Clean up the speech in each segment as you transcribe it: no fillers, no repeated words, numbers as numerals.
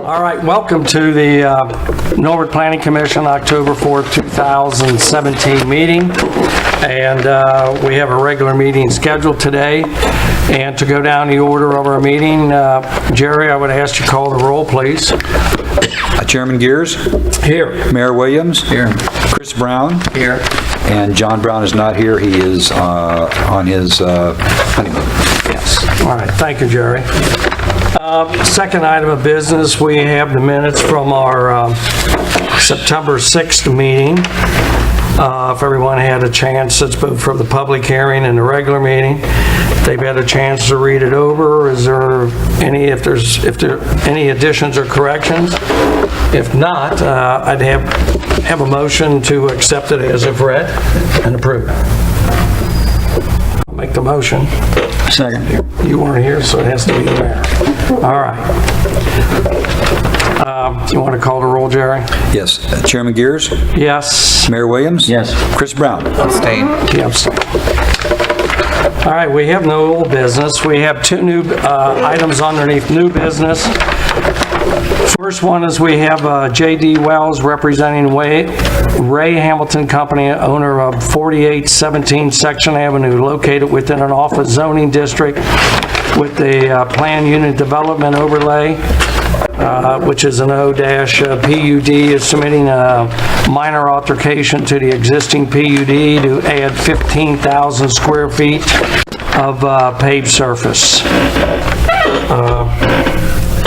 All right, welcome to the Norwood Planning Commission October 4th, 2017 meeting. And we have a regular meeting scheduled today. And to go down the order of our meeting, Jerry, I would ask you to call the roll, please. Chairman Gears? Here. Mayor Williams? Here. Chris Brown? Here. And John Brown is not here. He is on his honeymoon. Yes. All right, thank you, Jerry. Second item of business, we have the minutes from our September 6th meeting. If everyone had a chance, it's both for the public hearing and the regular meeting. If they've had a chance to read it over, is there any, if there any additions or corrections? If not, I'd have a motion to accept it as if read and approved. I'll make the motion. Second. You weren't here, so it has to be the mayor. All right. You want to call the roll, Jerry? Yes. Chairman Gears? Yes. Mayor Williams? Yes. Chris Brown? Abstain. Yes. All right, we have no old business. We have two new items underneath new business. First one is we have J.D. Wells representing Ray Hamilton Company, owner of 4817 Section Avenue, located within an office zoning district with a planned unit development overlay, which is an O-PUD, is submitting a minor altercation to the existing PUD to add 15,000 square feet of paved surface.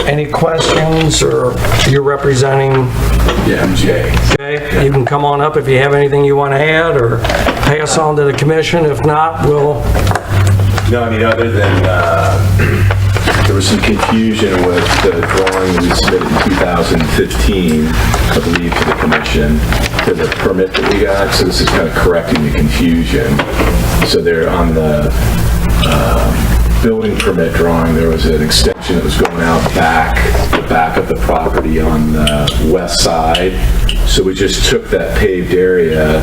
Any questions, or you're representing? Yeah, I'm Jay. Okay, you can come on up if you have anything you want to add or pass on to the commission. If not, we'll... No, I mean, other than there was some confusion with the drawing we submitted in 2015, I believe, to the commission, to the permit that we got. So this is kind of correcting the confusion. So they're on the building permit drawing, there was an extension that was going out the back of the property on the west side. So we just took that paved area,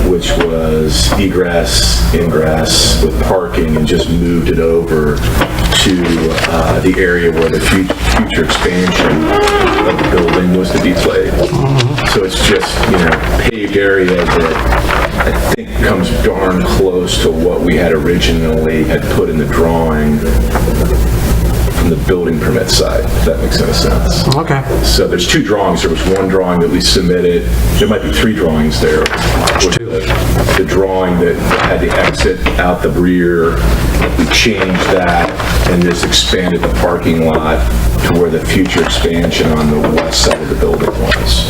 which was egress, ingress with parking, and just moved it over to the area where the future expansion of the building was to be played. So it's just, paved area that I think comes darn close to what we had originally had put in the drawing from the building permit side, if that makes any sense. Okay. So there's two drawings. There was one drawing that we submitted. There might be three drawings there. The drawing that had the exit out the rear, we changed that and just expanded the parking lot to where the future expansion on the west side of the building was.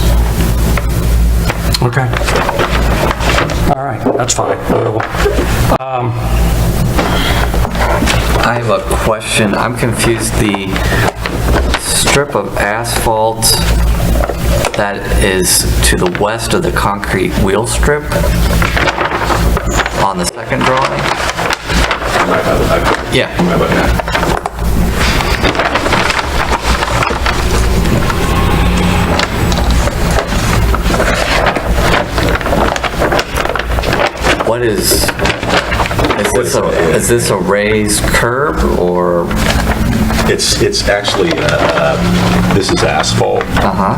Okay. All right, that's fine. I have a question. I'm confused. The strip of asphalt that is to the west of the concrete wheel strip on the second drawing? Yeah. What is this a raised curb, or? It's actually, this is asphalt,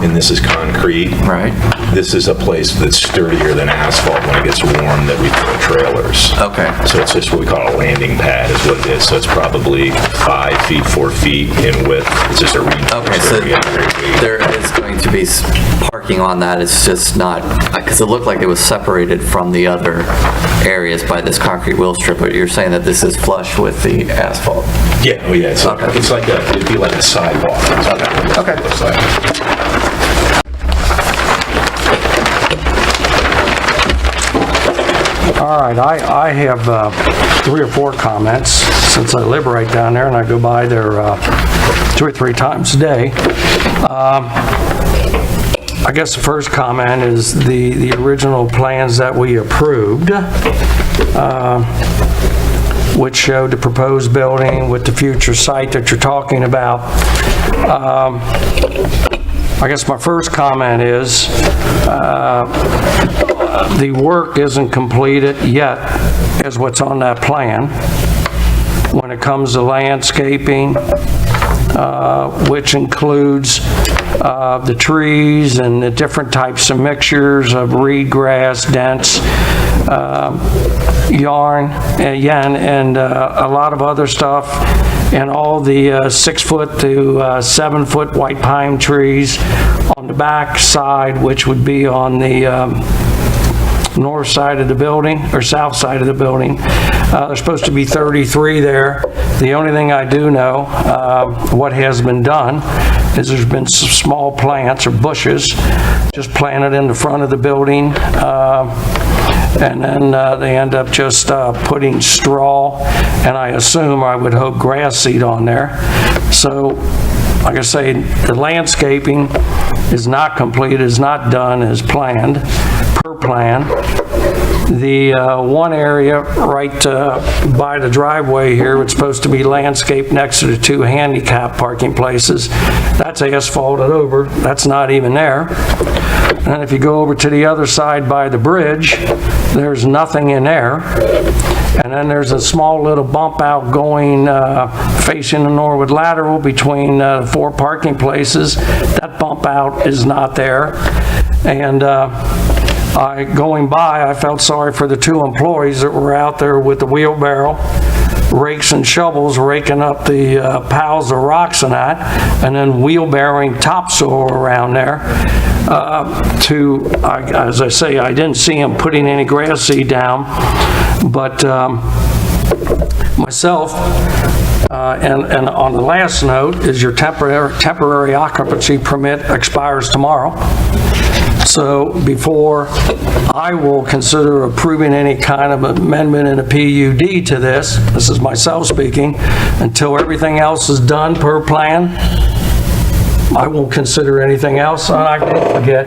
and this is concrete. Right. This is a place that's sturdier than asphalt when it gets warm that we put trailers. Okay. So it's just what we call a landing pad is what it is. So it's probably 5 feet, 4 feet in width. It's just a okay, so there is going to be parking on that. It's just not, because it looked like it was separated from the other areas by this concrete wheel strip, but you're saying that this is flush with the asphalt. Yeah, well, yeah. It'd be like a sidewalk. Okay. It looks like. All right, I have 3 or 4 comments since I live right down there and I go by there 2 or 3 times a day. I guess the first comment is the original plans that we approved, which showed the proposed building with the future site that you're talking about. I guess my first comment is the work isn't completed yet as what's on that plan when it comes to landscaping, which includes the trees and the different types of mixtures of reed grass, dense, yarn, and a lot of other stuff, and all the 6-foot to 7-foot white pine trees on the back side, which would be on the north side of the building, or south side of the building. There's supposed to be 33 there. The only thing I do know, what has been done, is there's been some small plants or bushes just planted in the front of the building, and then they end up just putting straw, and I assume, I would hope, grass seed on there. So, like I say, the landscaping is not complete, is not done as planned, per plan. The one area right by the driveway here, it's supposed to be landscaped next to the 2 handicap parking places. That's asphalted over. That's not even there. And if you go over to the other side by the bridge, there's nothing in there. And then there's a small little bump out going facing the Norwood lateral between 4 parking places. That bump out is not there. And going by, I felt sorry for the 2 employees that were out there with the wheelbarrow, rakes and shovels, raking up the piles of rocks and that, and then wheelbarrowing topsoil around there. As I say, I didn't see him putting any grass seed down, but myself, and on the last note is your temporary occupancy permit expires tomorrow. So before I will consider approving any kind of amendment in a PUD to this is myself speaking, until everything else is done per plan, I won't consider anything else. And I didn't forget,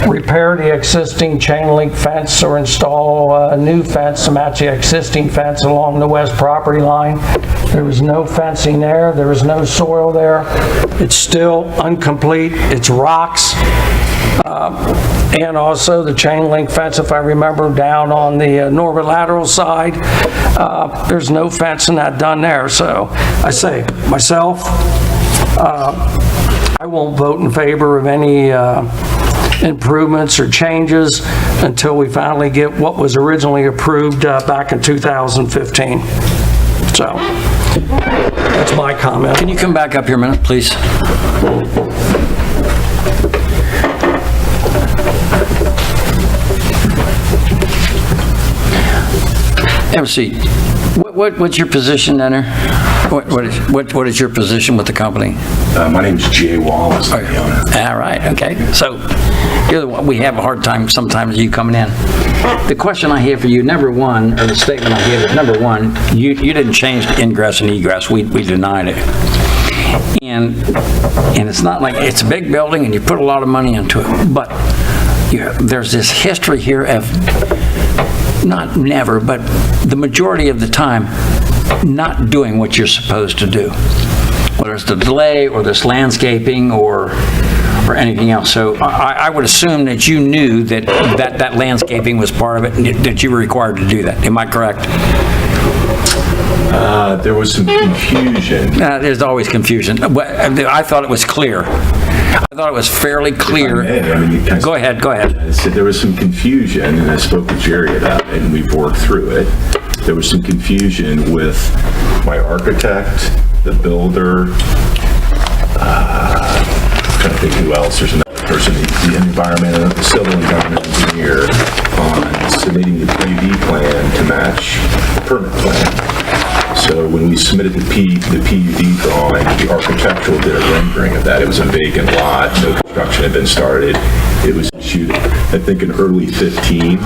repair the existing chain link fence or install a new fence to match the existing fence along the west property line. There was no fencing there. There was no soil there. It's still incomplete. It's rocks. And also the chain link fence, if I remember, down on the Norwood lateral side, there's no fencing that done there. So I say, myself, I won't vote in favor of any improvements or changes until we finally get what was originally approved back in 2015. So that's my comment. Can you come back up here a minute, please? Have a seat. What's your position down there? What is your position with the company? My name's Jay Wallace, I'm the owner. All right, okay. So you're the one, we have a hard time sometimes you coming in. The question I have for you, number one, or the statement I have is, number one, you didn't change ingress and egress. We denied it. And it's not like it's a big building and you put a lot of money into it, but there's this history here of not never, but the majority of the time, not doing what you're supposed to do. Whether it's the delay or this landscaping or anything else. So I would assume that you knew that landscaping was part of it and that you were required to do that. Am I correct? There was some confusion. There's always confusion. I thought it was clear. I thought it was fairly clear. Go ahead. I said there was some confusion, and I spoke to Jerry about it, and we've worked through it. There was some confusion with my architect, the builder, I'm trying to think who else. There's another person, the civil environmental engineer, on submitting the PUD plan to match the permit plan. So when we submitted the PUD drawing, the architectural did a rendering of that. It was a vacant lot, no construction had been started. It was issued, I think, in early 15.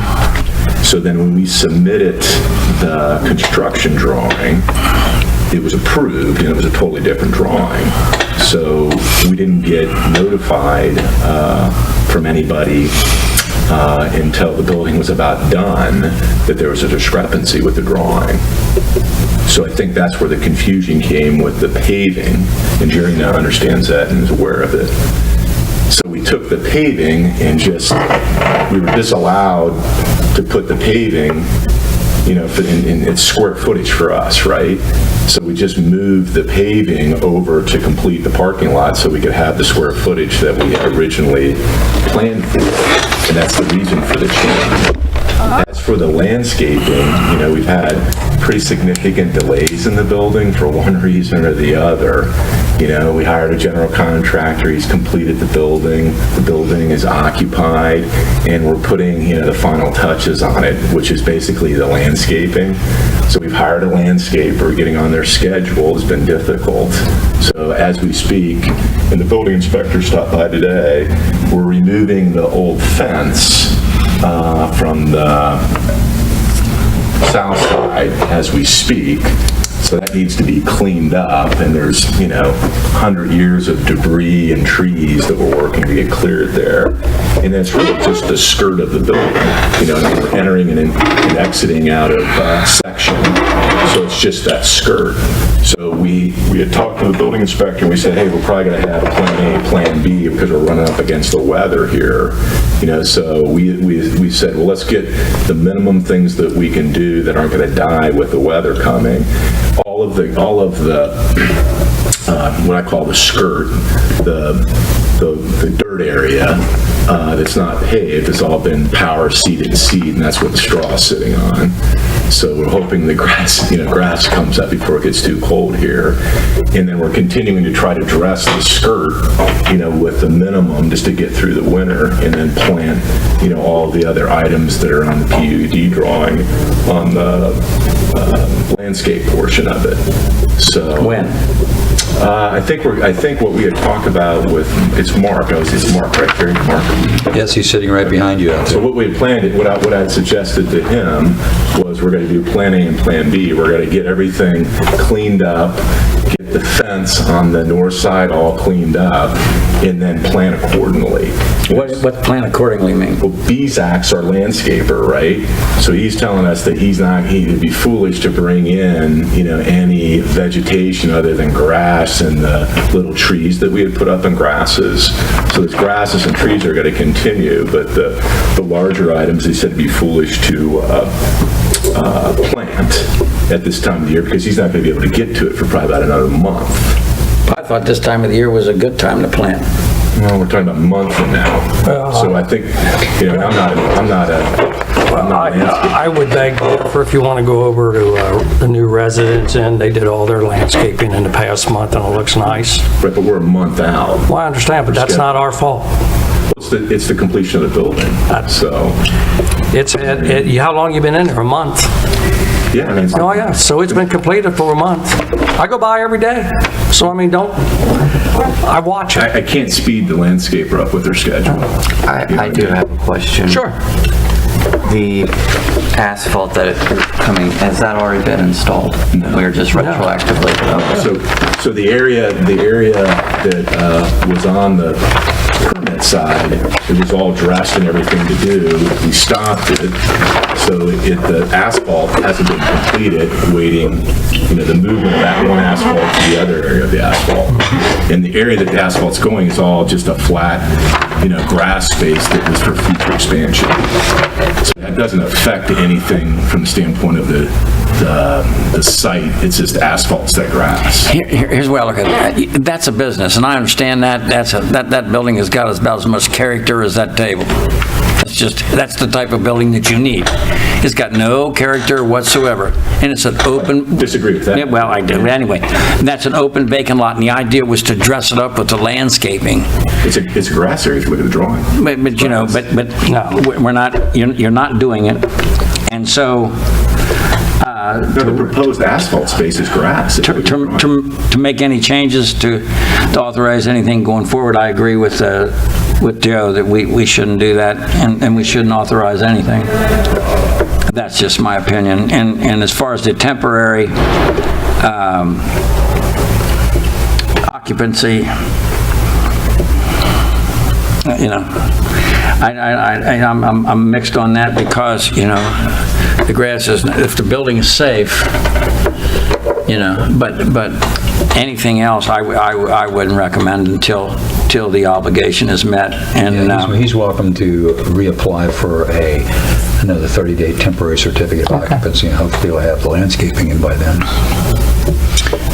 So then when we submitted the construction drawing, it was approved, and it was a totally different drawing. So we didn't get notified from anybody until the building was about done that there was a discrepancy with the drawing. So I think that's where the confusion came with the paving, and Jerry now understands that and is aware of it. So we took the paving and we were disallowed to put the paving and it's square footage for us, right? So we just moved the paving over to complete the parking lot so we could have the square footage that we had originally planned for, and that's the reason for the change. As for the landscaping, we've had pretty significant delays in the building for one reason or the other. We hired a general contractor, he's completed the building is occupied, and we're putting, the final touches on it, which is basically the landscaping. So we've hired a landscaper, getting on their schedule has been difficult. So as we speak, and the building inspector stopped by today, we're removing the old fence from the south side as we speak. So that needs to be cleaned up, and there's, 100 years of debris and trees that we're working to get cleared there. And that's really just the skirt of the building, we're entering and exiting out of section. So it's just that skirt. So we had talked to the building inspector, and we said, hey, we're probably going to have plan A, plan B, because we're running up against the weather here. So we said, well, let's get the minimum things that we can do that aren't going to die with the weather coming. All of the what I call the skirt, the dirt area that's not paved, it's all been power seeded seed, and that's what the straw is sitting on. So we're hoping the grass comes up before it gets too cold here. And then we're continuing to try to dress the skirt, with the minimum just to get through the winter, and then plant, all the other items that are on the PUD drawing on the landscape portion of it. So When? I think what we had talked about with, it's Mark right there, Mark. Yes, he's sitting right behind you out So there. what we had planned, what I had suggested to him was we're going to do plan A and plan B. We're going to get everything cleaned up, get the fence on the north side all cleaned up, and then plan accordingly. What plan accordingly mean? Well, Bezak's our landscaper, right? So he's telling us that he'd be foolish to bring in, any vegetation other than grass and the little trees that we had put up in grasses. So those grasses and trees are going to continue, but the larger items, he said, it'd be foolish to plant at this time of the year, because he's not going to be able to get to it for probably about another month. I thought this time of the year was a good time to plant. Well, we're talking about a month from now. So I think, I'm not I would beg for, if you want to go over to the new residence, and they did all their landscaping in the past month, and it looks nice. right, but we're a month out. Well, I understand, but that's not our fault. It's the completion of the building, so. How long you been in there? A month? Yeah, I mean, Oh, yeah, so it's been completed for a month. I go by every day, so I watch it. I can't speed the landscaper up with their schedule. I do have a question. Sure. The asphalt that is coming, has that already been installed? We're just retroactively? Okay. So the area that was on the permit side, it was all dressed and everything to do. We stopped it, so the asphalt hasn't been completed, waiting, the movement of that one asphalt to the other area of the asphalt. And the area that the asphalt's going is all just a flat, grass space that was for future expansion. So that doesn't affect anything from the standpoint of the site. It's just asphalt's that grass. Here's where I look at it. That's a business, and I understand that. That building has got about as much character as that table. That's the type of building that you need. It's got no character whatsoever, and it's an open... Disagree with that. Yeah, well, I do. But anyway, that's an open vacant lot, and the idea was to dress it up with the landscaping. It's a grass area if you look at the drawing. But no, we're not, you're not doing it. And so... The proposed asphalt space is grass. To make any changes, to authorize anything going forward, I agree with Joe that we shouldn't do that, and we shouldn't authorize anything. That's just my opinion. And as far as the temporary occupancy, I'm mixed on that, because the grass is, if the building is safe, but anything else, I wouldn't recommend until the obligation is met. And He's welcome to reapply for another 30-day temporary certificate of occupancy, and hopefully he'll have the landscaping in by then.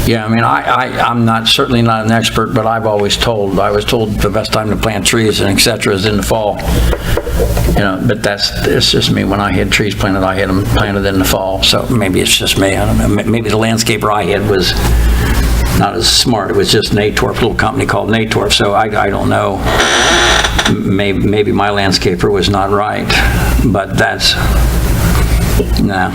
yeah, I mean, I'm certainly not an expert, but I was told the best time to plant trees and et cetera is in the fall. You know, but it's just me. When I had trees planted, I had them planted in the fall. So maybe it's just me. I don't know. Maybe the landscaper I had was not as smart. It was just Natorp, a little company called Natorp. So I don't know. Maybe my landscaper was not right. But that's, no.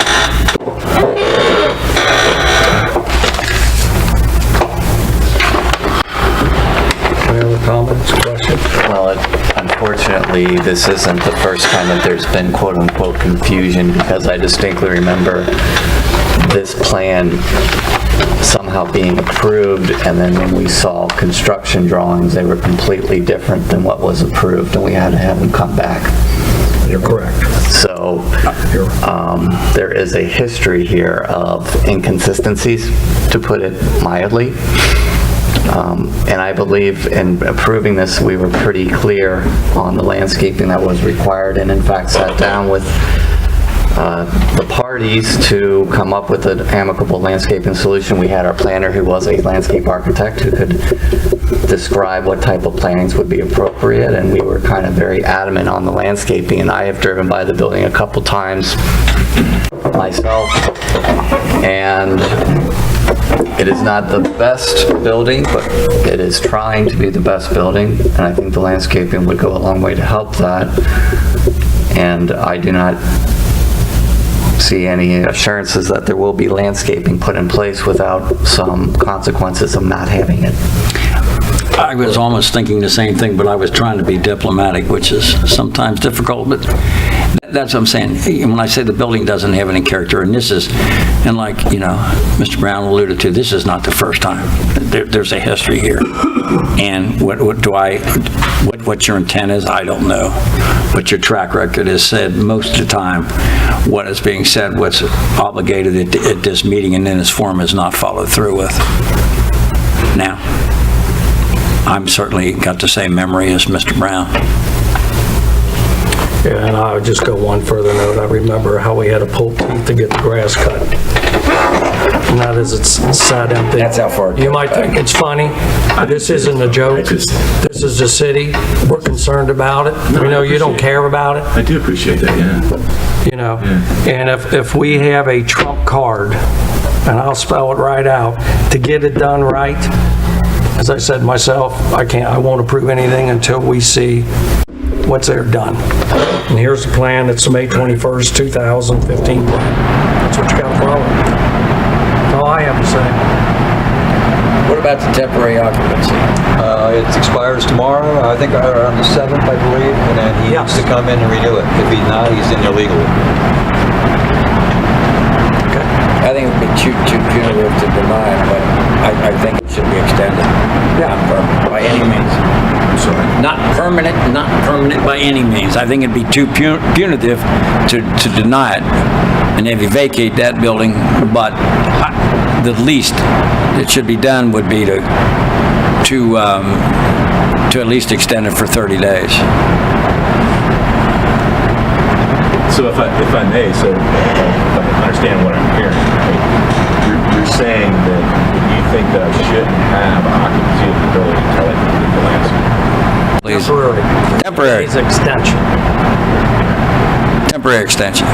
Any other comments, questions? Well, unfortunately, this isn't the first time that there's been quote-unquote confusion, because I distinctly remember this plan somehow being approved, and then when we saw construction drawings, they were completely different than what was approved, and we had to have them come back. You're correct. So there is a history here of inconsistencies, to put it mildly. And I believe in approving this, we were pretty clear on the landscaping that was required, and in fact sat down with the parties to come up with an amicable landscaping solution. We had our planner, who was a landscape architect, who could describe what type of plantings would be appropriate, and we were kind of very adamant on the landscaping. And I have driven by the building a couple times myself, and it is not the best building, but it is trying to be the best building, and I think the landscaping would go a long way to help that. And I do not see any assurances that there will be landscaping put in place without some consequences of not having it. I was almost thinking the same thing, but I was trying to be diplomatic, which is sometimes difficult, but that's what I'm saying. When I say the building doesn't have any character, and this is, and like, you know, Mr. Brown alluded to, this is not the first time. There's a history here. And what your intent is, I don't know. But your track record has said most of the time what is being said, what's obligated at this meeting and in this forum is not followed through with. Now, I'm certainly got the same memory as Mr. Brown. Yeah, and I would just go one further note. I remember how we had to pull teeth to get the grass cut. Not as it's sat empty. That's how far. You might think it's funny. This isn't a joke. This is the city. We're concerned about it. We know you don't care about it. I do appreciate that, yeah. You know, and if we have a trump card, and I'll spell it right out, to get it done right, as I said myself, I won't approve anything until we see what's there done. And here's the plan. It's the May 21st, 2015 plan. That's what you got to follow. That's all I have to say. What about the temporary occupancy? It expires tomorrow, I think around the 7th, I believe, and then he needs to come in and renew it. If he's not, he's in illegal. I think it would be too punitive to deny it, but I think it should be extended. Not permanent by any means. I'm sorry. Not permanent by any means. I think it'd be too punitive to deny it. And if you vacate that building, but the least that should be done would be to at least extend it for 30 days. So if I may, so if I understand what I'm hearing, right? You're saying that you think that I shouldn't have occupancy of the building until I complete the landscape? Please. Temporary. It's extension. Temporary extension.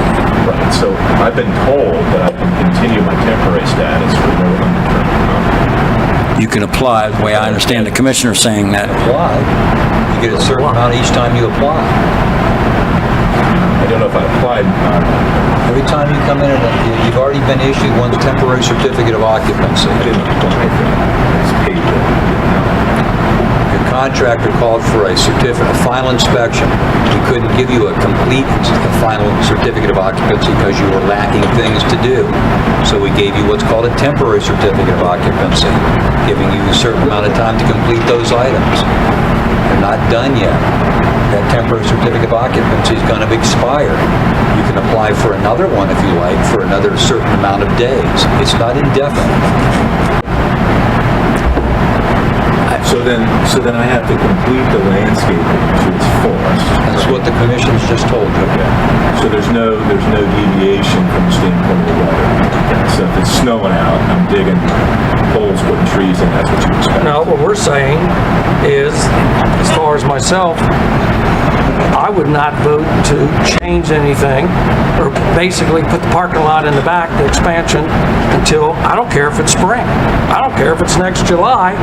Right, so I've been told that I can continue my temporary status for no undetermined amount. You can apply, the way I understand the commissioner saying that. Apply. You get a certain amount each time you apply. I don't know if I applied. Every time you come in, you've already been issued one temporary certificate of occupancy. I didn't apply for that. It's paid for. Your contractor called for a final inspection. We couldn't give you a complete final certificate of occupancy because you were lacking things to do. So we gave you what's called a temporary certificate of occupancy, giving you a certain amount of time to complete those items. They're not done yet. That temporary certificate of occupancy is going to expire. You can apply for another one if you like, for another certain amount of days. It's not indefinite. So then I have to complete the landscaping to its fullest. That's what the commission's just told you. So there's no deviation from the standpoint of the weather. So if it's snowing out, I'm digging holes, putting trees in, that's what you expect. No, what we're saying is, as far as myself, I would not vote to change anything, or basically put the parking lot in the back, the expansion, until, I don't care if it's spring. I don't care if it's next July,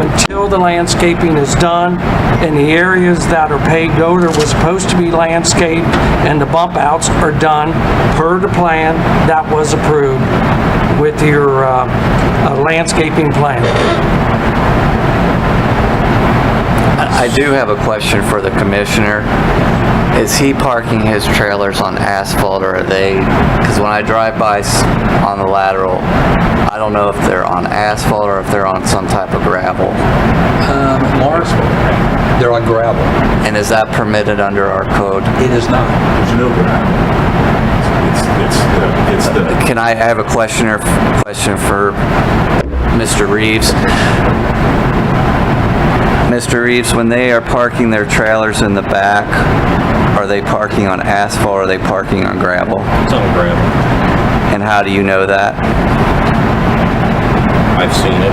until the landscaping is done and the areas that are paved over was supposed to be landscaped and the bump outs are done per the plan that was approved with your landscaping plan. I do have a question for the commissioner. Is he parking his trailers on asphalt, or are they, because when I drive by on the lateral, I don't know if they're on asphalt or if they're on some type of gravel. Lawrence, they're on gravel. And is that permitted under our code? It is not. There's no gravel. It's the Can I have a question for Mr. Reeves? Mr. Reeves, when they are parking their trailers in the back, are they parking on asphalt or are they parking on gravel? It's on gravel. And how do you know that? I've seen it.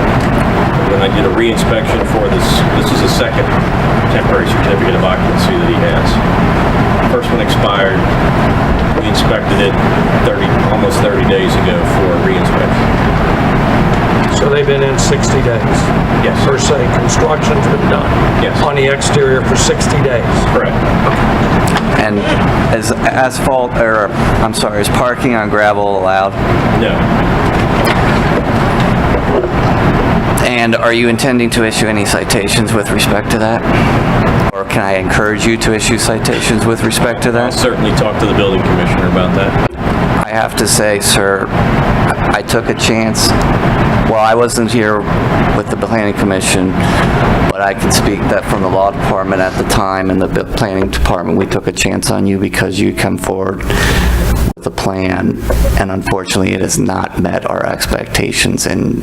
When I did a re-inspection for this is a second temporary certificate of occupancy that he has. First one expired. We inspected it almost 30 days ago for a re-inspection. So they've been in 60 days? Yes. Per se, construction's been done? Yes. On the exterior for 60 days? Correct. And is is parking on gravel allowed? No. And are you intending to issue any citations with respect to that? Or can I encourage you to issue citations with respect to I'll that? certainly talk to the building commissioner about that. I have to say, sir, I took a chance. Well, I wasn't here with the planning commission, but I can speak that from the law department at the time and the planning department, we took a chance on you because you come forward with a plan, and unfortunately it has not met our expectations, and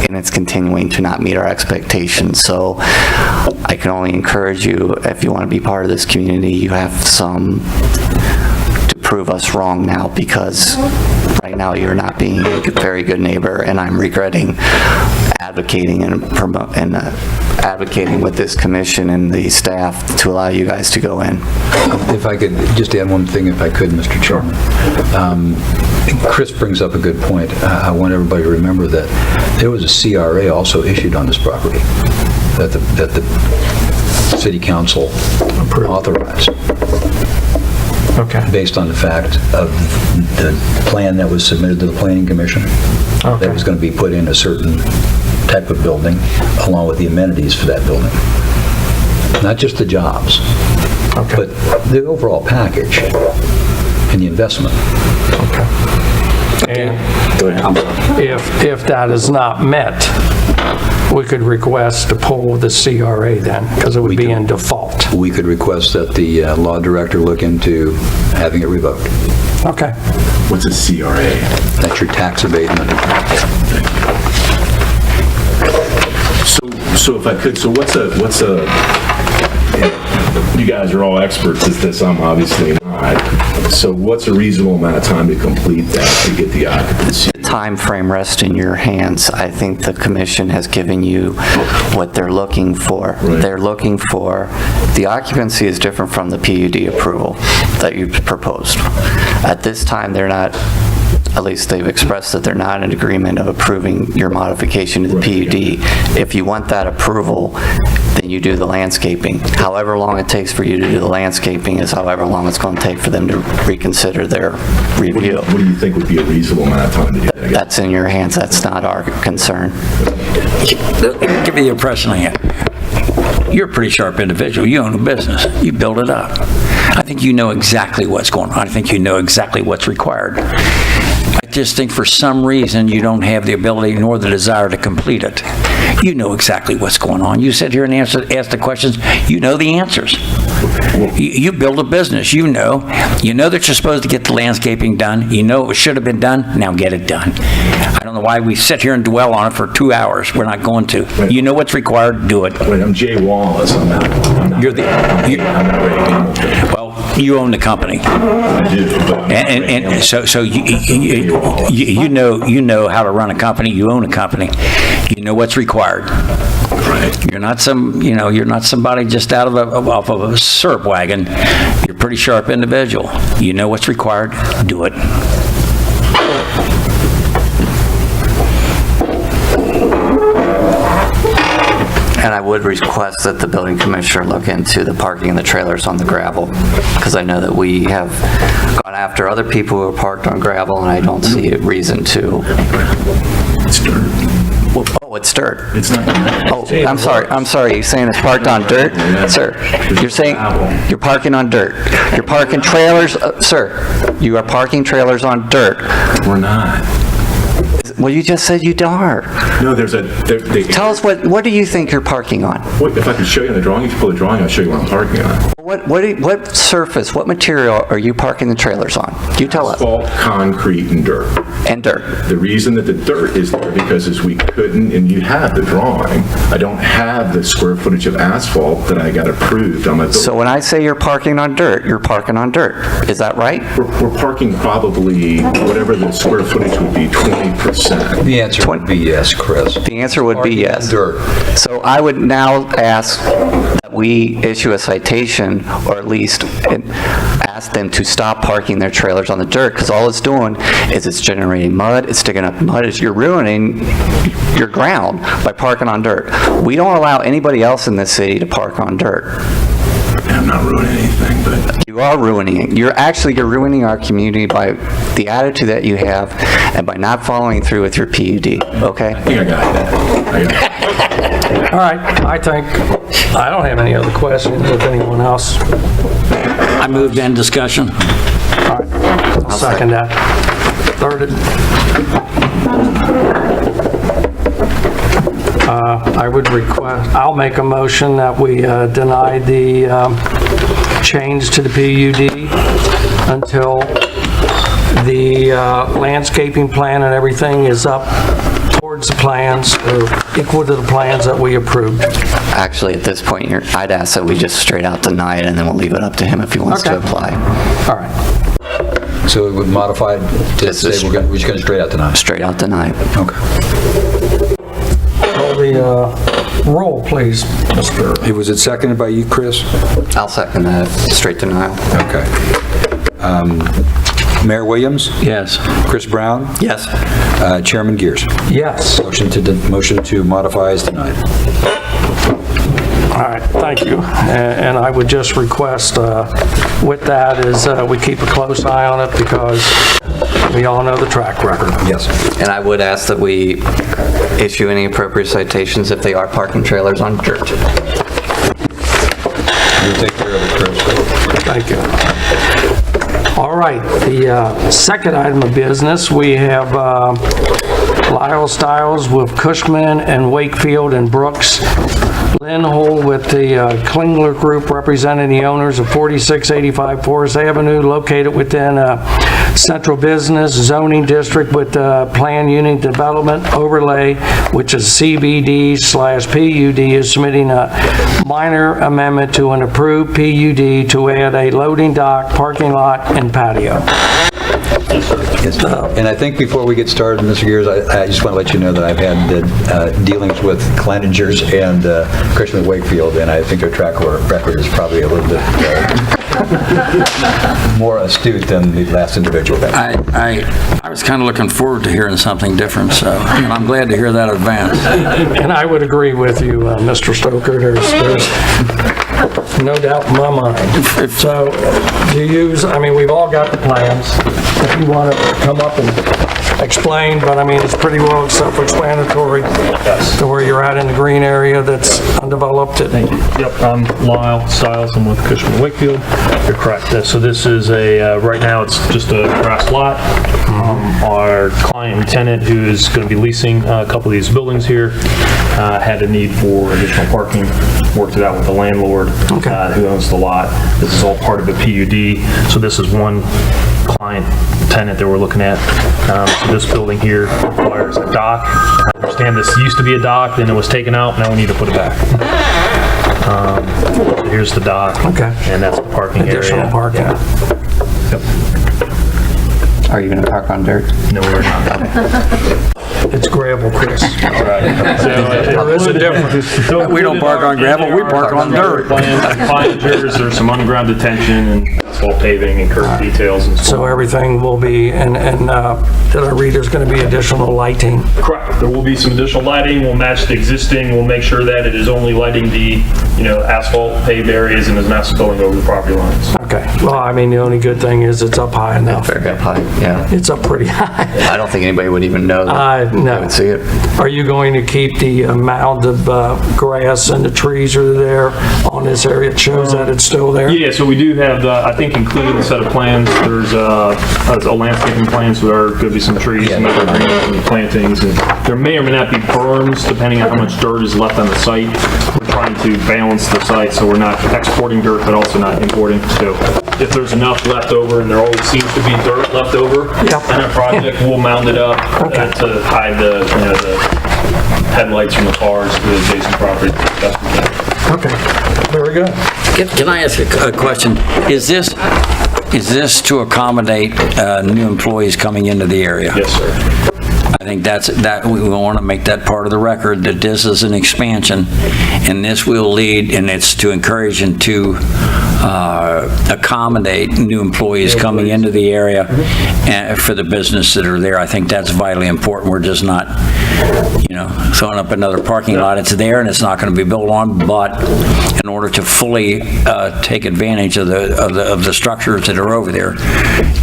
it's continuing to not meet our expectations. So I can only encourage you, if you want to be part of this community, you have to prove us wrong now, because right now you're not being a very good neighbor, and I'm regretting advocating and advocating with this commission and the staff to allow you guys to go in. If I could just add one thing, if I could, Mr. Chairman. Chris brings up a good point. I want everybody to remember that there was a CRA also issued on this property that the city council authorized. Okay. Based on the fact of the plan that was submitted to the planning commission. Okay. That was going to be put in a certain type of building, along with the amenities for that building. Not just the jobs, Okay. but the overall package and the investment. And if that is not met, we could request to pull the CRA then, because it would be in default. We could request that the law director look into having it revoked. Okay. what's a CRA? That's your tax abatement. So if I could, so what's a, you guys are all experts at this, I'm obviously not. So what's a reasonable amount of time to complete that, to get the occupancy? Time frame rests in your hands. I think the commission has given you what they're looking for. Right. They're looking for, the occupancy is different from the PUD approval that you proposed. At this time, they're not, at least they've expressed that they're not in agreement of approving your modification to the PUD. If you want that approval, then you do the landscaping. However long it takes for you to do the landscaping is however long it's going to take for them to reconsider their review. What do you think would be a reasonable amount of time to do that? That's in your hands. That's not our concern. Give me the impression I have. You're a pretty sharp individual. You own a business. You build it up. I think you know exactly what's going on. I think you know exactly what's required. I just think for some reason you don't have the ability nor the desire to complete it. You know exactly what's going on. You sit here and ask the questions, you know the answers. You build a business, you know that you're supposed to get the landscaping done, you know it should have been done, now get it done. I don't know why we sit here and dwell on it for 2 hours, we're not going to. You know what's required, do it. Wait, I'm Jay Wallace, I'm not I'm not ready to. Well, you own the company. I do, but. And so you know how to run a company, you own a company, you know what's required. Right. You're not somebody just out of off of a syrup wagon. You're a pretty sharp individual. You know what's required, do it. And I would request that the building commissioner look into the parking and the trailers on the gravel, because I know that we have gone after other people who are parked on gravel, and I don't see a reason to. It's dirt. Oh, it's dirt. It's not. Oh, I'm sorry, you're saying it's parked on dirt? Sir, you're saying you're parking on dirt. You're parking trailers, sir, you are parking trailers on dirt. We're not. Well, you just said you are. No, there's a. Tell us what do you think you're parking on? Wait, if I could show you on the drawing, if you pull the drawing, I'll show you what I'm parking on. What surface, what material are you parking the trailers on? You tell us. Asphalt, concrete, and dirt. And dirt. The reason that the dirt is there because is we couldn't, and you have the drawing, I don't have the square footage of asphalt that I got approved on my building. So when I say you're parking on dirt, you're parking on dirt. Is that right? We're parking probably, whatever the square footage would be, 20%. The answer would be yes, Chris. The answer would be yes. Dirt. So I would now ask that we issue a citation, or at least ask them to stop parking their trailers on the dirt, because all it's doing is it's generating mud, it's digging up mud, you're ruining your ground by parking on dirt. We don't allow anybody else in this city to park on dirt. I'm not ruining anything, but. You are ruining it. You're ruining our community by the attitude that you have and by not following through with your PUD, okay? I think I got that. All right, I don't have any other questions, if anyone else. I moved in discussion. All right, I'll second that. Thirded. I'll make a motion that we deny the change to the PUD until the landscaping plan and everything is up towards the plans, or equal to the plans that we approved. Actually, at this point, I'd ask that we just straight out deny it, and then we'll leave it up to him if he wants to Okay. apply. All right. So it would modify to say we're just going to straight out deny. Straight out deny it. Okay. Call the roll, please, Mr. Was it seconded by you, Chris? I'll second that, straight denial. Okay. Mayor Williams? Yes. Chris Brown? Yes. Chairman Gears? Yes. Motion to modify is denied. All right, thank you. And I would just request with that is we keep a close eye on it, because we all know the track record. Yes. And I would ask that we issue any appropriate citations if they are parking trailers on dirt. You'll take care of it, Chris. Thank you. All right, the second item of business, we have Lyle Stiles with Cushman and Wakefield and Brooks. Lynn Hull with the Klingler Group, representing the owners of 4685 Forest Avenue, located within Central Business Zoning District with Plan Unit Development Overlay, which is CBD/PUD, is submitting a minor amendment to an approved PUD to add a loading dock, parking lot, and patio. Yes. And I think before we get started, Mr. Gears, I just want to let you know that I've had dealings with Cleiningers and Cushman Wakefield, and I think their track record is probably a little bit more astute than the last individual. I was kind of looking forward to hearing something different, so I'm glad to hear that advance. And I would agree with you, Mr. Stoker. There's no doubt in my mind. So, we've all got the plans. If you want to come up and explained, but I mean, it's pretty well self-explanatory to where you're at in the green area that's undeveloped. Yep, I'm Lyle Stiles, I'm with Cushman Wakefield. You're correct. So this is right now it's just a grass lot. Our client and tenant who is going to be leasing a couple of these buildings here had a need for additional parking, worked it out with the landlord who owns the lot. This is all part of a PUD, so this is one client tenant that we're looking at. So this building here requires a dock. I understand this used to be a dock, then it was taken out, now we need to put it back. Here's the dock. Okay. And that's the parking area. Additional parking. Yep. Are you going to park on dirt? No, we're not. It's gravel, Chris. Right. There is a difference. We don't park on gravel, we park on dirt. Planters, there's some underground detention and asphalt paving and curb details and So everything will be, and did I read there's going to be additional lighting? Correct. There will be some additional lighting. We'll match the existing. We'll make sure that it is only lighting the, asphalt paved areas and is not spilling over the property lines. Okay. Well, I mean, the only good thing is it's up high enough. Very up high, yeah. It's up pretty high. I don't think anybody would even know that. No. They would see it. Are you going to keep the mound of grass and the trees are there on this area? It shows that it's still there? Yeah, so we do have, I think included in the set of plans, there's a landscaping plan, so there are going to be some trees and evergreens and plantings. And there may or may not be berms, depending on how much dirt is left on the site. We're trying to balance the site, so we're not exporting dirt, but also not importing. So if there's enough left over, and there always seems to be dirt left over on a project, we'll mound it up to hide the headlights from the cars to the adjacent property. Okay, very good. Can I ask a question? Is this to accommodate new employees coming into the area? Yes, sir. I think that we want to make that part of the record, that this is an expansion, and this will lead, and it's to encourage and to accommodate new employees coming into the area and for the business that are there. I think that's vitally important. We're just not, throwing up another parking lot. It's there and it's not going to be built on, but in order to fully take advantage of the structures that are over there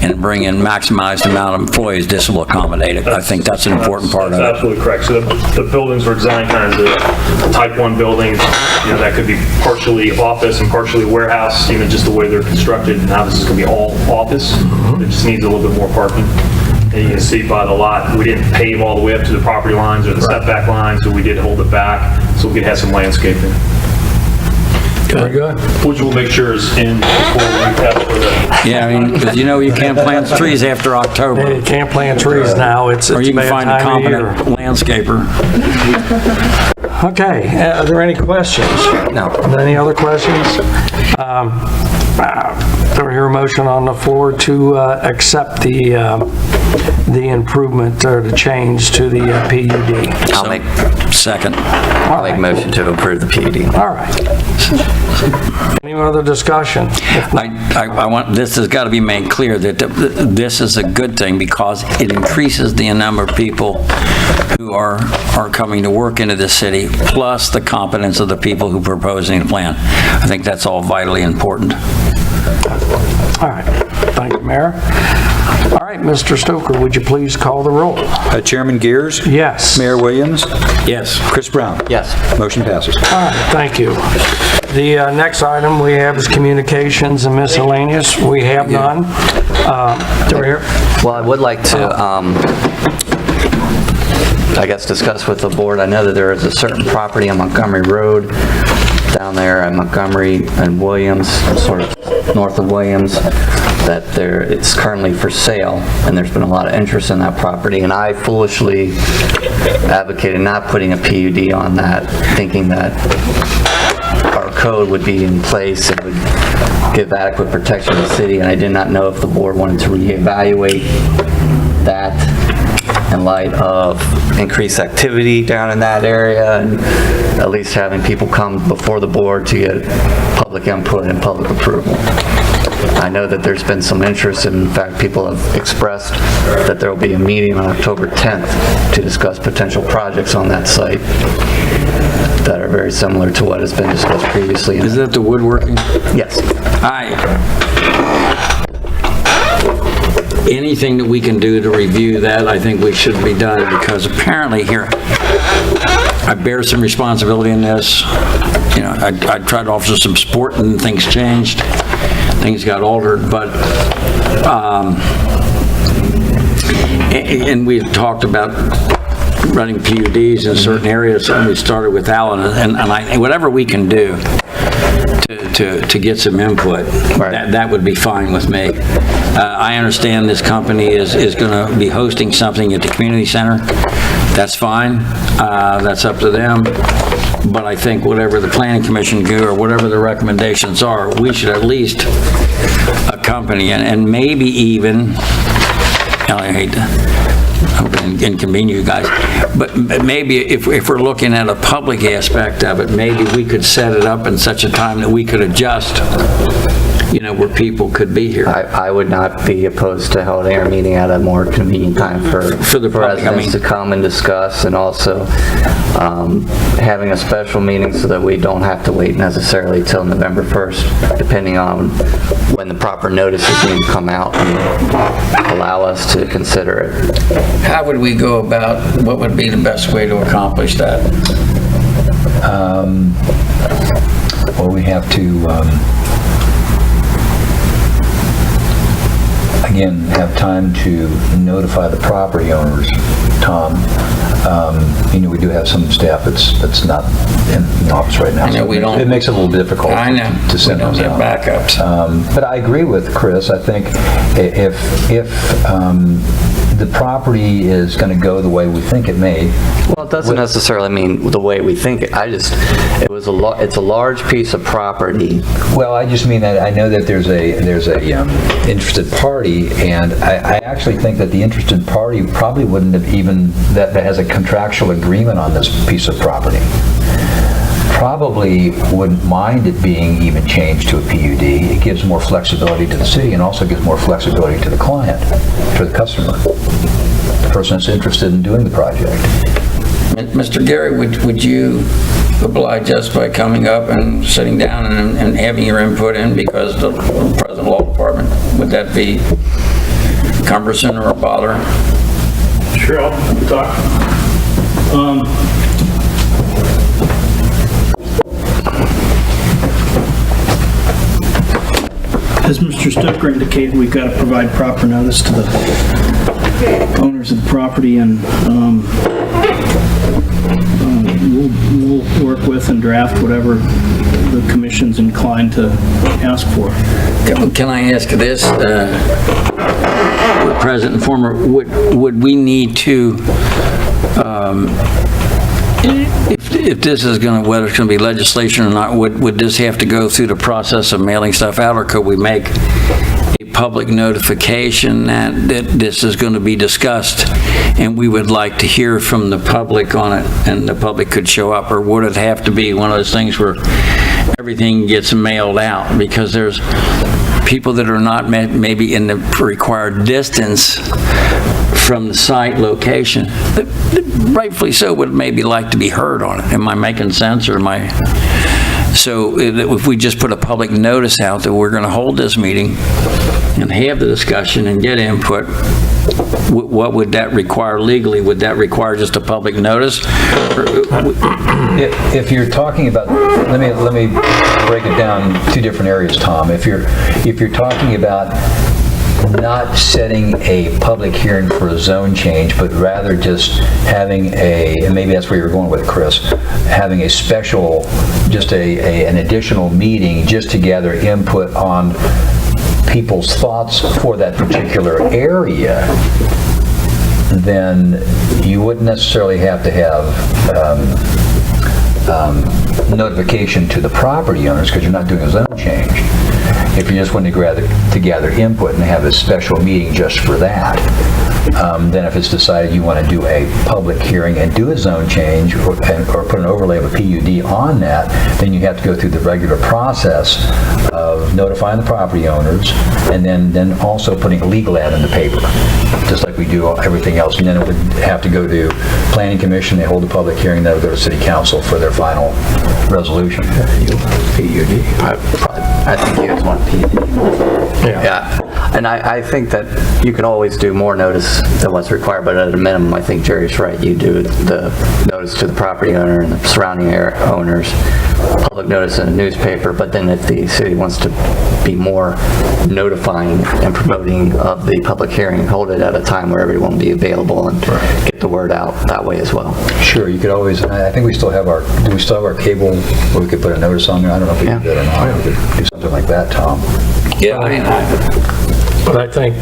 and bring in maximized amount of employees, this will accommodate it. I think that's an important part of it. That's absolutely correct. So the buildings were designed kind of as a type 1 buildings, that could be partially office and partially warehouse, just the way they're constructed. Now this is going to be all office. It just needs a little bit more parking. And you can see by the lot, we didn't pave all the way up to the property lines or the setback lines, so we did hold it back so we could have some landscaping. Very good. Which we'll make sure is in before we test for the... Yeah, I mean, because you can't plant trees after October. You can't plant trees now. It's Or you can bad find a time of year. competent landscaper. Okay, are there any questions? No. Any other questions? Do I hear a motion on the floor to accept the improvement or the change to the PUD? I'll make Second. a motion to approve the PUD. All right. Any other discussion? I want, this has got to be made clear that this is a good thing because it increases the number of people who are coming to work into this city, plus the competence of the people who proposing the plan. I think that's all vitally important. All right. Thank you, Mayor. All right, Mr. Stoker, would you please call the roll? Chairman Gears? Yes. Mayor Williams? Yes. Chris Brown? Yes. Motion passes. All right, thank you. The next item we have is communications and miscellaneous. We have none. Do we hear? Well, I would like to, discuss with the board. I know that there is a certain property on Montgomery Road down there at Montgomery and Williams, sort of north of Williams, that it's currently for sale, and there's been a lot of interest in that property, and I foolishly advocated not putting a PUD on that, thinking that our code would be in place and would give adequate protection to the city, and I did not know if the board wanted to reevaluate that in light of increased activity down in that area, and at least having people come before the board to get public input and public approval. I know that there's been some interest, and in fact, people have expressed that there will be a meeting on October 10th to discuss potential projects on that site that are very similar to what has been discussed previously. Is that the woodworking? Yes. Aye. anything that we can do to review that, I think we should be done, because apparently here, I bear some responsibility in this. You know, I tried to offer some support and things changed, things got altered, but, and we talked about running PUDs in certain areas, and we started with Alan, and whatever we can do to get some input, that would be fine with me. I understand this company is going to be hosting something at the community center. That's fine. That's up to them. But I think whatever the planning commission do, or whatever the recommendations are, we should at least accompany and maybe even, I hate to, I hope I didn't inconvenience you guys, but maybe if we're looking at a public aspect of it, maybe we could set it up in such a time that we could adjust, you know, where people could be here. I would not be opposed to holding our meeting at a more convenient time for the public, residents to come and discuss, and also having a special meeting so that we don't have to wait necessarily till November 1st, depending on when the proper notices need to come out and allow us to consider it. How would we go about, what would be the best way to accomplish that? Well, we have to, again, have time to notify the property owners, Tom. You know, we do have some staff that's not in the office right now. I know we don't. It makes it a little difficult I know. to send We don't those have out. backups. But I agree with Chris. I think if the property is going to go the way we think it may. Well, it doesn't necessarily mean the way we think it. It's a large piece of property. Well, I just mean that I know that there's a interested party, and I actually think that the interested party probably wouldn't have even, that has a contractual agreement on this piece of property, probably wouldn't mind it being even changed to a PUD. It gives more flexibility to the city and also gives more flexibility to the client, to the customer, the person that's interested in doing the project. Mr. Gary, would you oblige us by coming up and sitting down and having your input in, because the present law department, would that be cumbersome or a bother? Sure, I'll talk. As Mr. Stoker indicated, we've got to provide proper notice to the owners of the property, and we'll work with and draft whatever the commission's inclined to ask for. Can I ask this, present and former, would we need to, if this is going to, whether it's going to be legislation or not, would this have to go through the process of mailing stuff out, or could we make a public notification that this is going to be discussed and we would like to hear from the public on it, and the public could show up? Or would it have to be one of those things where everything gets mailed out? Because there's people that are not maybe in the required distance from the site location, that rightfully so would maybe like to be heard on it. Am I making sense, or am I? So if we just put a public notice out that we're going to hold this meeting and have the discussion and get input, what would that require legally? Would that require just a public notice? If you're talking about, let me break it down two different areas, Tom. If you're talking about not setting a public hearing for a zone change, but rather just having and maybe that's where you're going with it, Chris, having a special, just an additional meeting just to gather input on people's thoughts for that particular area, then you wouldn't necessarily have to have notification to the property owners, because you're not doing a zone change. If you just want to gather input and have a special meeting just for that, then if it's decided you want to do a public hearing and do a zone change, or put an overlay of a PUD on that, then you have to go through the regular process of notifying the property owners, and then also putting a legal ad in the paper, just like we do everything else. And then it would have to go to Planning Commission, they hold a public hearing, then it would go to City Council for their final resolution. I think you guys want PUD. Yeah. And I think that you can always do more notice than what's required, but at a minimum, I think Jerry's right. You do the notice to the property owner and the surrounding owners, public notice in the newspaper, but then if the city wants to be more notifying and promoting of the public hearing, hold it at a time where everyone will be available and get the word out that way as well. Sure, you could always, I think we still have our, do we still have our cable where we could put a notice on there? I don't know if we Yeah. do that or not. We could do something like that, Tom. Yeah, I mean, But I think,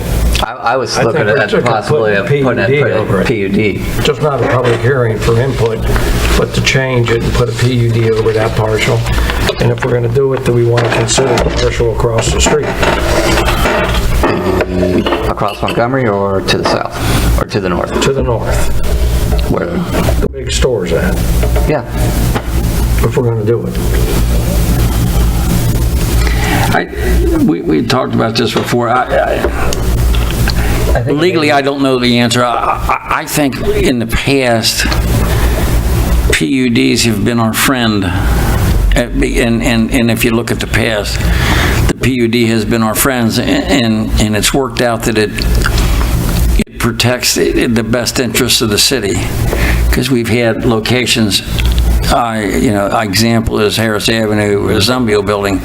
I was I looking think at Richard could possibly put putting PUD over it it. PUD. just not a public hearing for input, but to change it and put a PUD over that parcel. And if we're going to do it, do we want to consider the parcel across the street? Across Montgomery or to the south or to the north? To the north, Where? the big store's at, Yeah. if we're going to do it. We talked about this before. I think Legally, maybe- I don't know the answer. I think in the past, PUDs have been our friend. And if you look at the past, the PUD has been our friends, and it's worked out that it protects the best interests of the city. Because we've had locations, example is Harris Avenue, a Zumbio building.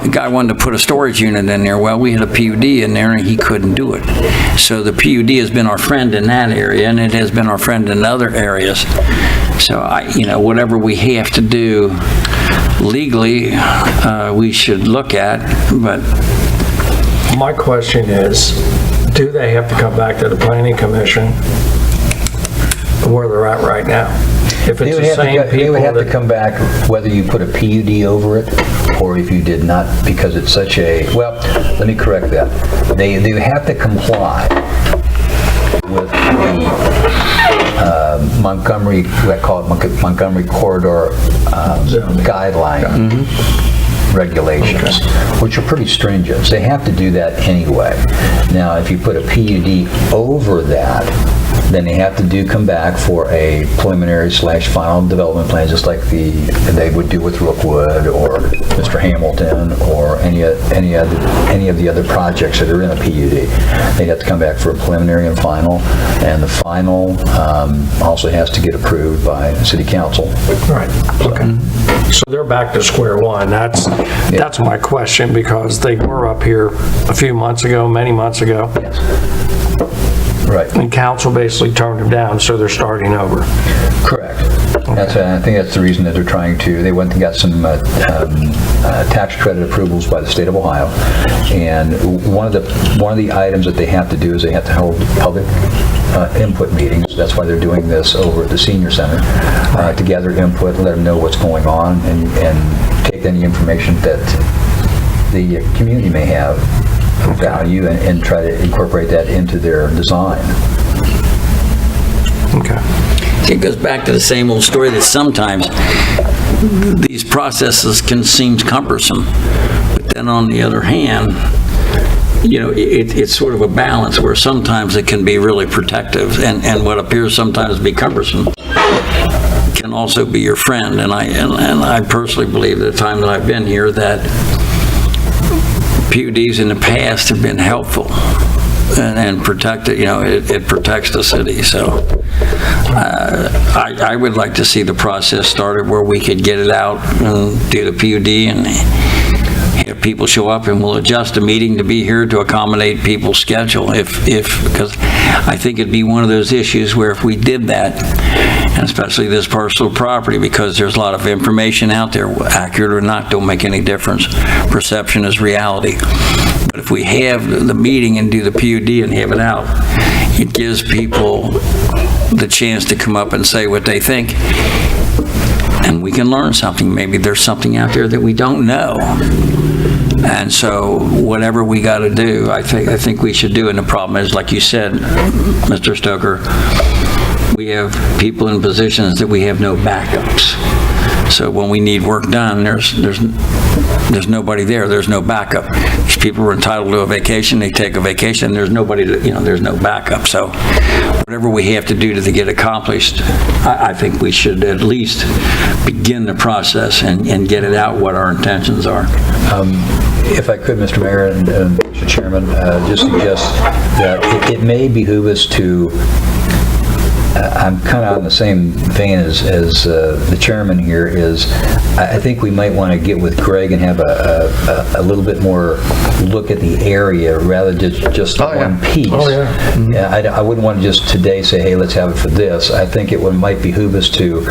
The guy wanted to put a storage unit in there. Well, we had a PUD in there and he couldn't do it. So the PUD has been our friend in that area, and it has been our friend in other areas. So whatever we have to do legally, we should look at, but My question is, do they have to come back to the planning commission where they're at right now? If They it's would the have to same go- they people would have to that, come back whether you put a PUD over it or if you did not, because it's such a, well, let me correct that. They have to comply with the Montgomery, I call it Montgomery Corridor guideline regulations, which are pretty stringent. They have to do that anyway. Now, if you put a PUD over that, then they have to come back for a preliminary/final development plan, just like they would do with Rookwood or Mr. Hamilton or any of the other projects that are in a PUD. They'd have to come back for a preliminary and final, and the final also has to get approved by City Council. right, okay. So they're back to square one. That's my question, because they were up here a few months ago, many months ago, Right. and council basically turned them down, so they're starting over. Correct. I think that's the reason that they're trying to, they went and got some tax credit approvals by the state of Ohio. And one of the items that they have to do is they have to hold public input meetings. That's why they're doing this over at the senior center, to gather input, let them know what's going on, and take any information that the community may have of value and try to incorporate that into their design. Okay. it goes back to the same old story that sometimes these processes can seem cumbersome. But then on the other hand, it's sort of a balance where sometimes it can be really protective, and what appears sometimes to be cumbersome can also be your friend. And I personally believe at the time that I've been here that PUDs in the past have been helpful and protected, it protects the city. So I would like to see the process started where we could get it out and do the PUD and have people show up, and we'll adjust a meeting to be here to accommodate people's schedule because I think it'd be one of those issues where if we did that, and especially this parcel of property, because there's a lot of information out there, accurate or not, don't make any difference. Perception is reality. But if we have the meeting and do the PUD and have it out, it gives people the chance to come up and say what they think, and we can learn something. Maybe there's something out there that we don't know. And so whatever we got to do, I think we should do. And the problem is, like you said, Mr. Stoker, we have people in positions that we have no backups. So when we need work done, there's nobody there. There's no backup. These people are entitled to a vacation. They take a vacation. There's nobody to, there's no backup. So whatever we have to do to get accomplished, I think we should at least be begin the process and get it out what our intentions are. If I could, Mr. Mayor and Mr. Chairman, just suggest that it may behoove us to, I'm kind of on the same vein as the chairman here, is I think we might want to get with Greg and have a little bit more look at the area rather than just one piece. I wouldn't want to just today say, hey, let's have it for this. I think it might behoove us to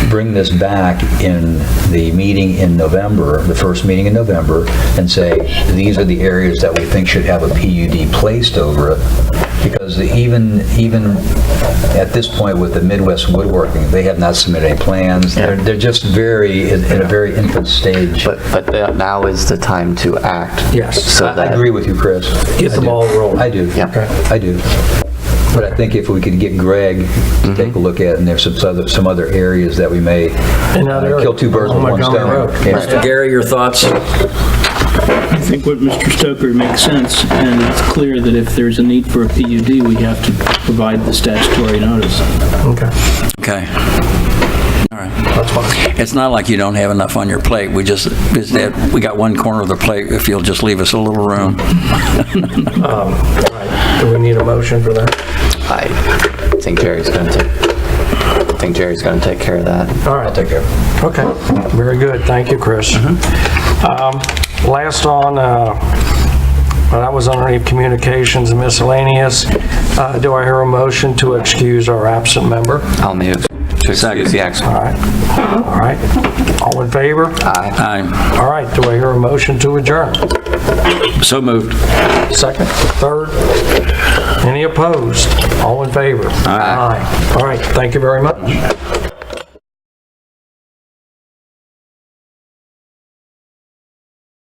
bring this back in the meeting in November, the first meeting in November, and say, these are the areas that we think should have a PUD placed over it. Because even at this point with the Midwest Woodworking, they have not submitted any plans. They're just in a very infant stage. But now is the time to act. Yes. So I that, agree with you, Chris. Get the ball rolling. I do. Yeah. I do. But I think if we could get Greg to take a look at, and there's some other areas that we may kill two birds with one stone. Mr. Gary, your thoughts? I think what Mr. Stoker makes sense, and it's clear that if there's a need for a PUD, we have to provide the statutory notice. Okay. Okay. All right. That's fine. It's not like you don't have enough on your plate. We got one corner of the plate if you'll just leave us a little room. All right. Do we need a motion for that? I think Jerry's going to take care of that. All right. I'll take care of it. Okay, very good. Thank you, Chris. Last on, well, that was underneath communications and miscellaneous. Do I hear a motion to excuse our absent member? I'll move to excuse the action. All right. All right. All in favor? Aye. All right. Do I hear a motion to adjourn? So moved. Second? Third? Any opposed? All in favor? Aye. All right. Thank you very much.